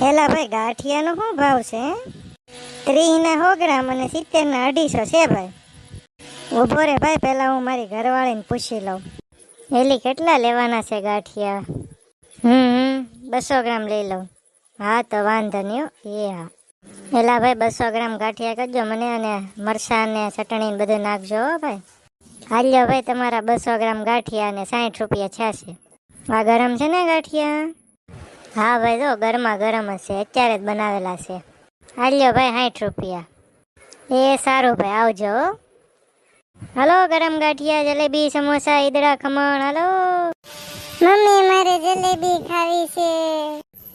એલા ભાઈ ગાંઠિયાનો શું ભાવ છે? 30 ના 100 ગ્રામ અને 70 ના 250 છે ભાઈ. ઊભો રે ભાઈ, પહેલા હું મારી ઘરવાળીને પૂછી લઉં. એલી કેટલા લેવાના છે ગાંઠિયા? 200 ગ્રામ લઈ લઉં. હા તો વાંધો નહીં હો. એ હા. એલા ભાઈ 200 ગ્રામ ગાંઠિયા કરજો મને, અને મરચાં ને ચટણી ને બધું નાખજો હો ભાઈ. હાલ્યો ભાઈ, તમારા 200 ગ્રામ ગાંઠિયા અને 60 રૂપિયા થયા છે. આ ગરમ છે ને ગાંઠિયા? હા ભાઈ, જો ગરમા ગરમ જ છે, અત્યારે જ બનાવેલા છે. હાલ્યો ભાઈ 60 રૂપિયા. એ સારું ભાઈ, આવજો હો. હલો, ગરમ ગાંઠિયા, જલેબી, સમોસા, ઈદડા, ખમણ, હલો. મમ્મી મારે જલેબી ખાવી છે.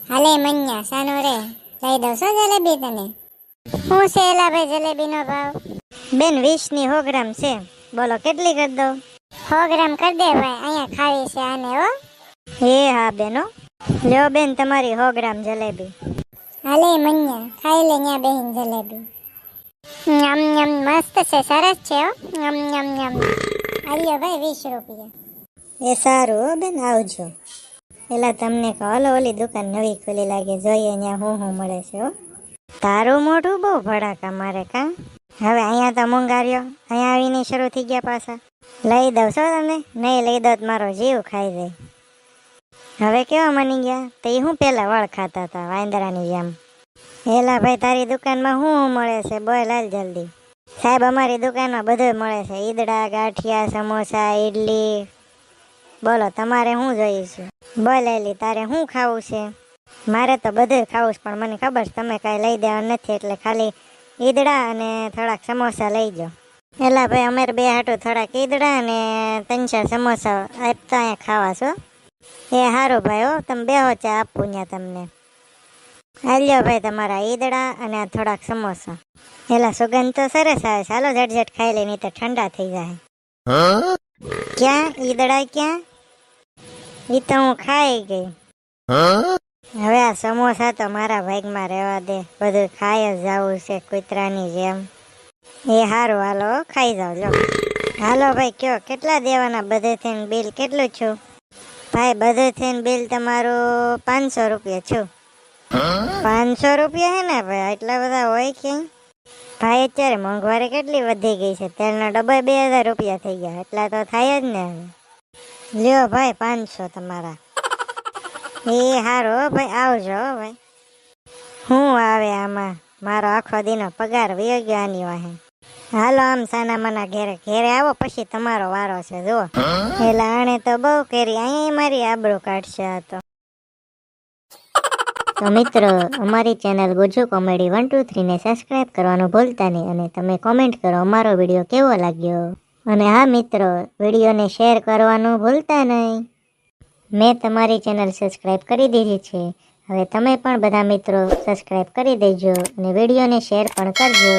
હાલે મન્યા સાનો રે, લઈ દઉં છો જલેબી તને? શું છે એલા ભાઈ જલેબીનો ભાવ? બેન 20 ની 100 ગ્રામ છે, બોલો કેટલી કરી દઉં? 100 ગ્રામ કરી દે ભાઈ, અહીંયા ખાવી છે આને હો. એ હા બેનો, લ્યો બેન તમારી 100 ગ્રામ જલેબી. હાલે મન્યા, ખાઈ લે ન્યા બેહીન જલેબી. યમ યમ, મસ્ત છે, સરસ છે હો. યમ યમ યમ. આલ્યો ભાઈ 20 રૂપિયા. એ સારું હો બેન, આવજો. એલા તમને કહો, ઓલી દુકાન નવી ખુલી લાગે, જોઈએ ત્યાં હું મળે છે હો. તારું મોઢું બહુ ભડાકા મારે કા. હવે અહીંયા તો મોંઘાર્યો, અહીંયા આવીને શરૂ થઈ ગયા પાછા. લઈ દઉં છો તમે? નહીં લઈ દો તો મારો જીવ ખાઈ જાય. હવે કેવા માની ગયા? તો એ હું પેલા વળ ખાતા હતા વાંદરાની જેમ. એલા ભાઈ, તારી દુકાનમાં શું મળે છે? બોલ હાલ જલ્દી. સાહેબ અમારી દુકાનમાં બધું મળે છે, ઈદડા, ગાંઠિયા, સમોસા, ઈડલી. બોલો તમારે શું જોઈએ છે? બોલ એલી, તારે શું ખાવું છે? મારે તો બધું ખાવું છે, પણ મને ખબર છે તમે કાંઈ લઈ દેવા નથી, એટલે ખાલી ઈદડા અને થોડાક સમોસા લઈ જાઓ. એલા ભાઈ, અમારે બે હાટું થોડાક ઈદડા અને 3-4 સમોસા આપતા અહીંયા ખાવા છો. એ સારું ભાઈ હો, તમે બેહો, ચા આપું ત્યાં તમને. હાલ્યો ભાઈ તમારા ઈદડા અને થોડાક સમોસા. એલા સુગંધ તો સરસ આવે છે, હાલો ઝટઝટ ખાઈ લે, નહીં તો ઠંડા થઈ જાય. ક્યાં ઈદડા ક્યાં? ઈ તો હું ખાઈ ગઈ. હવે આ સમોસા તો મારા ભાગમાં રહેવા દે, બધું ખાઈ જ જવું છે કૂતરાની જેમ. એ સારું, હાલો ખાઈ જાવ. લો હાલો ભાઈ, કયો કેટલા દેવાના? બધે થઈને બિલ કેટલું છું? ભાઈ બધે થઈને બિલ તમારું 500 રૂપિયા છું. 500 રૂપિયા હે ને ભાઈ, એટલા બધા હોય ક્યાંય? ભાઈ અત્યારે મોંઘવારી કેટલી વધી ગઈ છે, તેલનો ડબ્બો 2000 રૂપિયા થઈ ગયા, એટલા તો થાય જ ને. લ્યો ભાઈ 500 તમારા. એ હારો ભાઈ, આવજો ભાઈ. શું આવે આમાં? મારો આખો દીનો પગાર વયો ગયો આની વાહે. હાલો આમ સાના માના ઘેરે ઘેરે આવો, પછી તમારો વારો છે જુઓ. એલા આણે તો બહુ કરી, અહીંયા મારી આબરૂ કાઢશે આ તો. તો મિત્રો, અમારી ચેનલ ગુજ્જુ કોમેડી 123 ને સબસ્ક્રાઇબ કરવાનું ભૂલતા નહીં, અને તમે કોમેન્ટ કરો અમારો વિડીયો કેવો લાગ્યો. અને હા મિત્રો, વિડીયોને શેર કરવાનું ભૂલતા નહીં. મેં તમારી ચેનલ સબસ્ક્રાઇબ કરી દીધી છે, હવે તમે પણ બધા મિત્રો સબસ્ક્રાઇબ કરી દેજો અને વિડીયોને શેર પણ કરજો.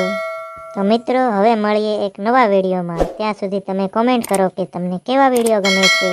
તો મિત્રો, હવે મળીએ એક નવા વિડીયોમાં. ત્યાં સુધી તમે કોમેન્ટ કરો કે તમને કેવા વિડીયો ગમે છે.